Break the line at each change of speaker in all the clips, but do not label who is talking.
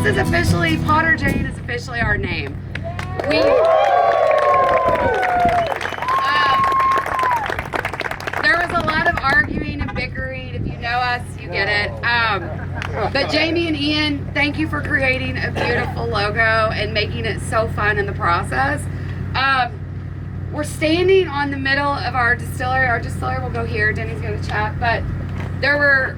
this is officially, Potter Jane is officially our name. There was a lot of arguing and bickering. If you know us, you get it. But Jamie and Ian, thank you for creating a beautiful logo and making it so fun in the process. We're standing on the middle of our distillery. Our distillery will go here. Denny's going to chat. But there were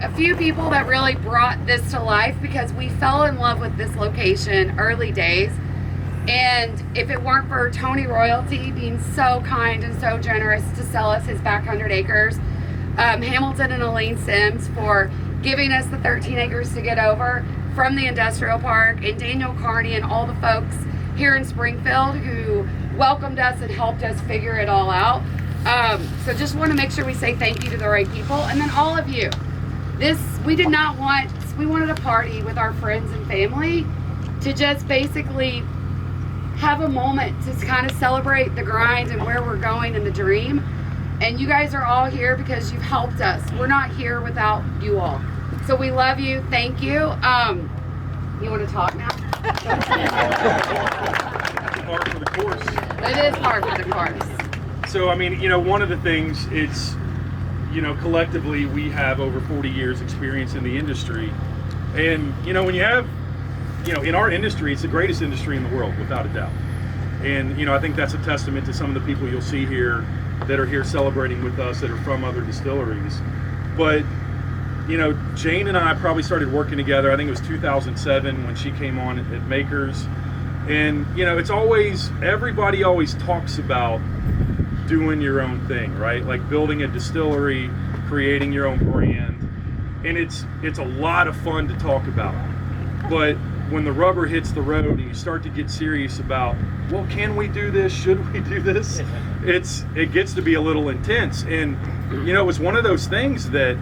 a few people that really brought this to life because we fell in love with this location early days. And if it weren't for Tony Royalty being so kind and so generous to sell us his back 100 acres, Hamilton and Elaine Sims for giving us the 13 acres to get over from the industrial park, and Daniel Carney and all the folks here in Springfield who welcomed us and helped us figure it all out. So just want to make sure we say thank you to the right people. And then all of you. We wanted a party with our friends and family to just basically have a moment to kind of celebrate the grind and where we're going and the dream. And you guys are all here because you've helped us. We're not here without you all. So we love you. Thank you. You want to talk now?
Par for the course.
It is par for the course.
So, I mean, one of the things, it's, collectively we have over 40 years experience in the industry. And, when you have, in our industry, it's the greatest industry in the world, without a doubt. And, I think that's a testament to some of the people you'll see here that are here celebrating with us that are from other distilleries. But, Jane and I probably started working together, I think it was 2007 when she came on at Makers. And, it's always, everybody always talks about doing your own thing, right? Like building a distillery, creating your own brand. And it's a lot of fun to talk about. But when the rubber hits the road and you start to get serious about, well, can we do this? Should we do this? It gets to be a little intense. And, it was one of those things that,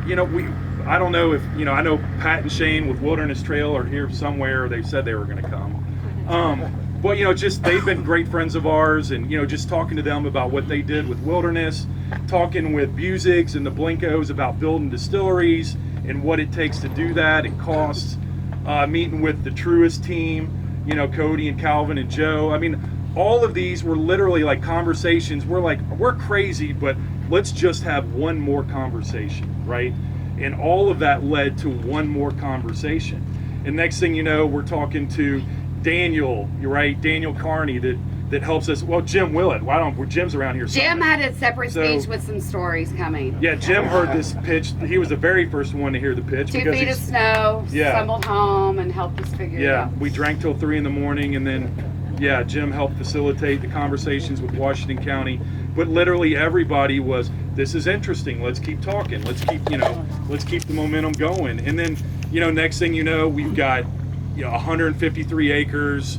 I don't know if, I know Pat and Shane with Wilderness Trail are here somewhere. They said they were going to come. But, just they've been great friends of ours, and, just talking to them about what they did with Wilderness, talking with Busigs and the Blinkos about building distilleries and what it takes to do that and costs, meeting with the Truist team, Cody and Calvin and Joe. I mean, all of these were literally like conversations. We're crazy, but let's just have one more conversation, right? And all of that led to one more conversation. And next thing you know, we're talking to Daniel, you're right, Daniel Carney that helps us. Well, Jim Willett. Jim's around here somewhere.
Jim had a separate speech with some stories coming.
Yeah, Jim heard this pitch. He was the very first one to hear the pitch.
2 feet of snow, stumbled home and helped us figure it out.
Yeah, we drank till 3 in.the morning, and then, Jim helped facilitate the conversations with Washington County. But literally everybody was, this is interesting. Let's keep talking. Let's keep the momentum going. And then, next thing you know, we've got 153 acres.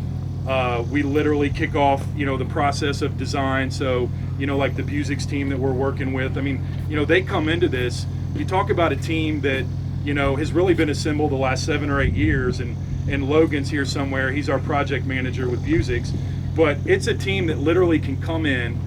We literally kick off, the process of design. So, like the Busigs team that we're working with, I mean, they come into this. You talk about a team that, has really been assembled the last 7 or 8 years, and Logan's here somewhere. He's our project manager with Busigs. But it's a team that literally can come in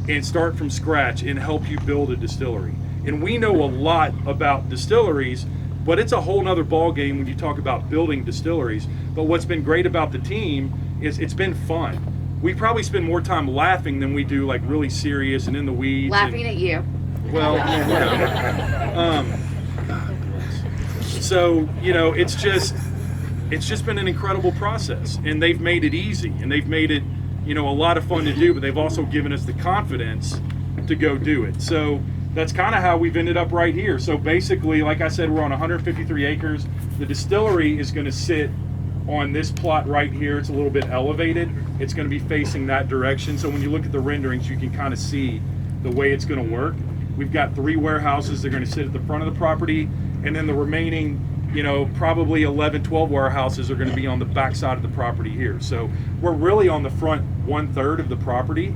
and start from scratch and help you build a distillery. And we know a lot about distilleries, but it's a whole nother ball game when you talk about building distilleries. But what's been great about the team is it's been fun. We probably spend more time laughing than we do like really serious and in the weeds.
Laughing at you.
Well, so, it's just been an incredible process, and they've made it easy, and they've made it, a lot of fun to do, but they've also given us the confidence to go do it. So that's kind of how we've ended up right here. So basically, like I said, we're on 153 acres. The distillery is going to sit on this plot right here. It's a little bit elevated. It's going to be facing that direction. So when you look at the renderings, you can kind of see the way it's going to work. We've got 3 warehouses. They're going to sit at the front of the property, and then the remaining, probably 11, 12 warehouses are going to be on the back side of the property here. So we're really on the front 1/3 of the property,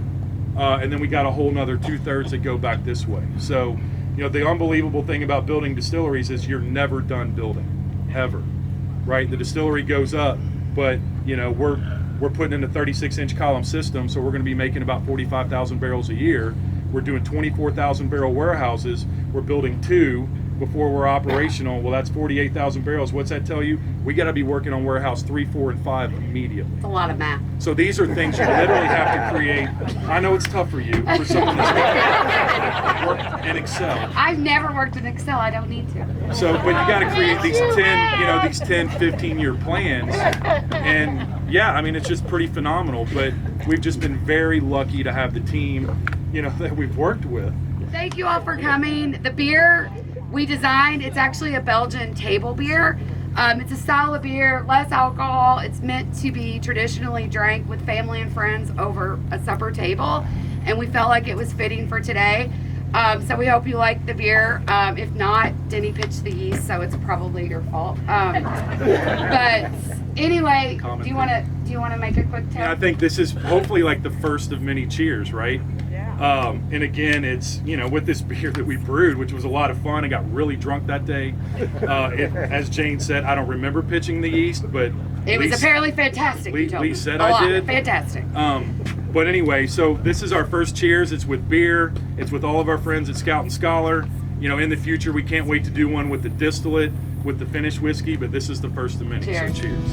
and then we got a whole nother 2/3 that go back this way. So, the unbelievable thing about building distilleries is you're never done building, ever, right? The distillery goes up, but we're putting in a 36-inch column system, so we're going to be making about 45,000 barrels a year. We're doing 24,000 barrel warehouses. We're building 2. before we're operational. Well, that's 48,000 barrels. What's that tell you? We got to be working on warehouse 3, 4, and 5 immediately.
It's a lot of math.
So these are things you literally have to create. I know it's tough for you, for someone that's worked in Excel.
I've never worked in Excel. I don't need to.
So, but you got to create these 10, these 10, 15-year plans. And yeah, I mean, it's just pretty phenomenal. But we've just been very lucky to have the team, that we've worked with.
Thank you all for coming. The beer we designed, it's actually a Belgian table beer. It's a style of beer, less alcohol. It's meant to be traditionally drank with family and friends over a supper table. And we felt like it was fitting for today. So we hope you like the beer. If not, Denny pitched the yeast, so it's probably your fault. But anyway, do you want to make a quick test?
And I think this is hopefully like the first of many cheers, right? And again, it's, with this beer that we brewed, which was a lot of fun. I got really drunk that day. As Jane said, I don't remember pitching the yeast, but
it was apparently fantastic.
Lee said I did.
Fantastic.
But anyway, so this is our first cheers. It's with beer. It's with all of our friends at Scout and Scholar. In the future, we can't wait to do one with the distillate, with the finished whiskey, but this is the first of many.
Cheers.
So cheers.